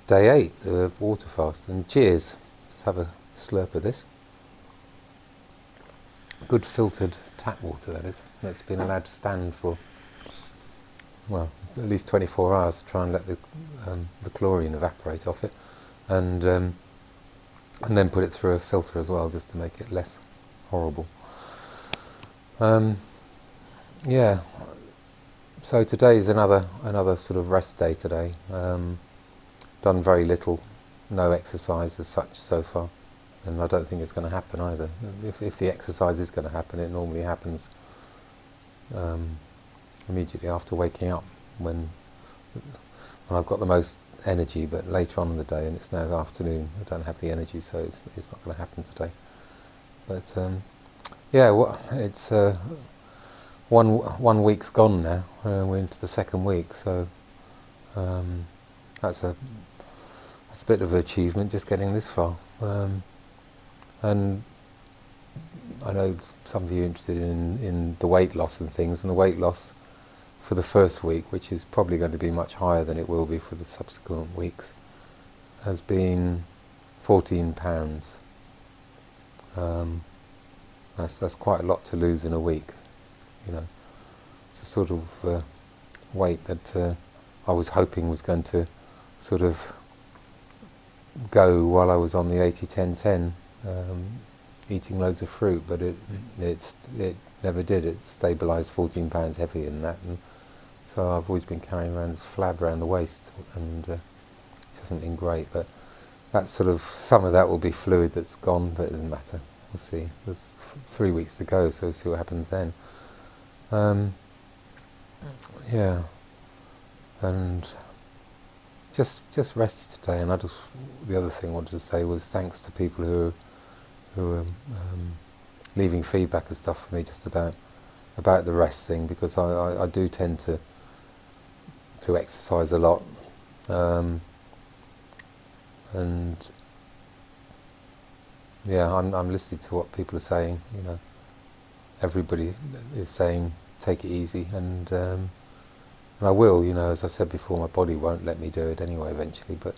day 8 of water fast, and cheers. Just have a slurp of this. Good filtered tap water, that is. That's been allowed to stand for, well, at least 24 hours to try and let the chlorine evaporate off it, and then put it through a filter as well, just to make it less horrible. Yeah. So today is another sort of rest day today. Done very little, no exercise as such so far, and I don't think it's going to happen either. If the exercise is going to happen, it normally happens immediately after waking up, when I've got the most energy, but later on in the day, and it's now the afternoon, I don't have the energy, so it's not going to happen today. But yeah, it's one week's gone now. We're into the second week, so that's a bit of an achievement, just getting this far. And I know some of you are interested in the weight loss and things, and the weight loss for the first week, which is probably going to be much higher than it will be for the subsequent weeks, has been 14 pounds. That's quite a lot to lose in a week, you know. It's a sort of weight that I was hoping was going to sort of go while I was on the 80-10-10, eating loads of fruit, but it never did. It stabilised 14 pounds heavier than that, and so I've always been carrying around this flab around the waist, and it hasn't been great. But that's sort of, some of that will be fluid that's gone, but it doesn't matter. We'll see. There's 3 weeks to go, so we'll see what happens then. Yeah, and just rested today. And the other thing I wanted to say was thanks to people who are leaving feedback and stuff for me just about the rest thing, because I do tend to exercise a lot, and yeah, I'm listening to what people are saying. You know, everybody is saying take it easy, and I will. You know, as I said before, my body won't let me do it anyway eventually, but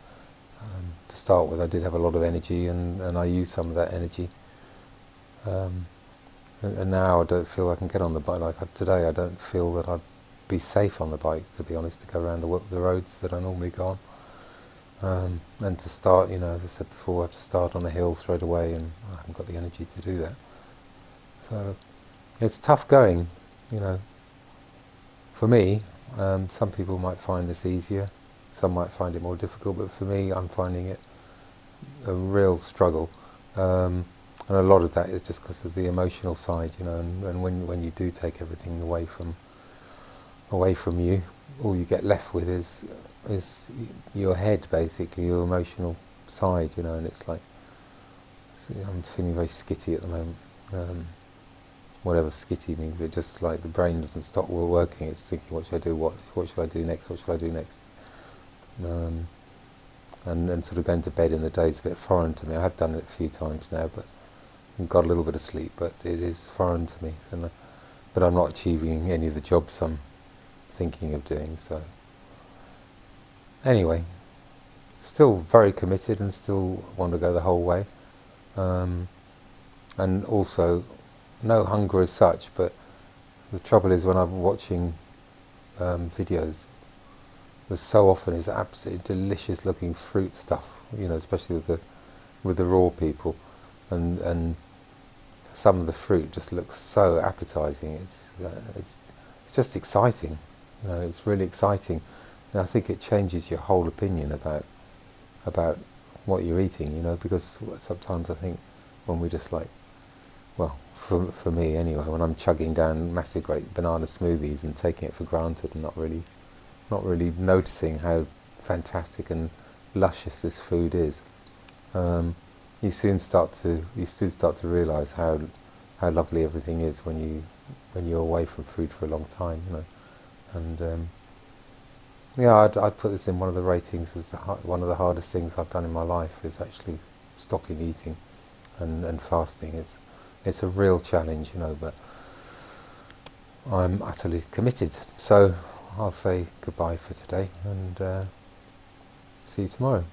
to start with, I did have a lot of energy, and I used some of that energy, and now I don't feel I can get on the bike. Like today, I don't feel that I'd be safe on the bike, to be honest, to go around the roads that I normally go on. And to start, you know, as I said before, I have to start on a hill straight away, and I haven't got the energy to do that. So it's tough going, you know. For me, some people might find this easier, some might find it more difficult, but for me, I'm finding it a real struggle. And a lot of that is just because of the emotional side, you know, and when you do take everything away from you, all you get left with is your head, basically, your emotional side, you know. And it's like, I'm feeling very skitty at the moment, whatever skitty means, but just like the brain doesn't stop working. It's thinking, what should I do, what should I do next, what should I do next, and sort of going to bed in the day is a bit foreign to me. I have done it a few times now, but I've got a little bit of sleep, but it is foreign to me. So but I'm not achieving any of the jobs I'm thinking of doing. So anyway, still very committed and still want to go the whole way, and also no hunger as such. But the trouble is, when I'm watching videos, there's so often is absolutely delicious looking fruit stuff, you know, especially with the raw people, and some of the fruit just looks so appetizing. It's just exciting, you know. It's really exciting, and I think it changes your whole opinion about what you're eating, you know, because sometimes I think when we just like, well, for me anyway, when I'm chugging down massive great banana smoothies and taking it for granted and not really noticing how fantastic and luscious this food is, you soon start to realise how lovely everything is when you're away from food for a long time, you know. And yeah, I'd put this in one of the ratings as one of the hardest things I've done in my life, is actually stopping eating and fasting. It's a real challenge, you know, but I'm utterly committed. So I'll say goodbye for today, and see you tomorrow.